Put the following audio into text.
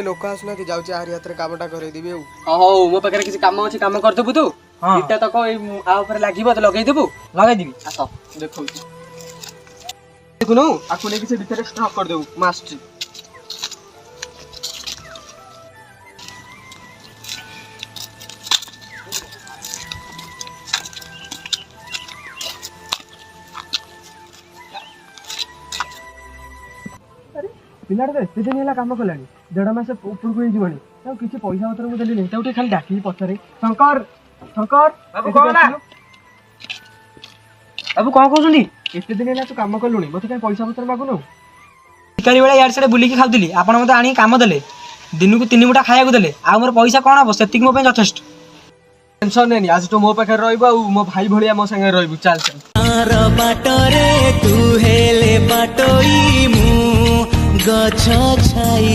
लोक आसुना जाऊँ आहारी हाथ में कामटा करदेवी हौ मो पाखे किसी काम अच्छे कम करदेबु तू इटा तक लगे तो लगेदेबु लगेदेवी आस देखो देखुनु आपको लेकिन से भीतर स्टॉक करदेबु मास्ट पिलाटा तो एत दिन है कम कला 1.5 मास उपरको हो किसी पैसा पत्र मुझे देली नहीं खाली डाक पचारे शंकर शंकर बाबू कौन बाबू कौन कहते एत दिन है तू कम कलुनी मत कहीं पैसा पत्र मागुनु भिखारी बेला यार से बुलिकी खाऊली आपड़ मत आनी कम देले दिन को 3 मुठा खाया देले आ मोर पैसा कौन हम से मो यथेष्ट टेंशन नहीं आज तो मो पाखे रही मो भाई भाया मो संगे रही चल चल बाटरे तू हेले बाटोई मु गछ छाई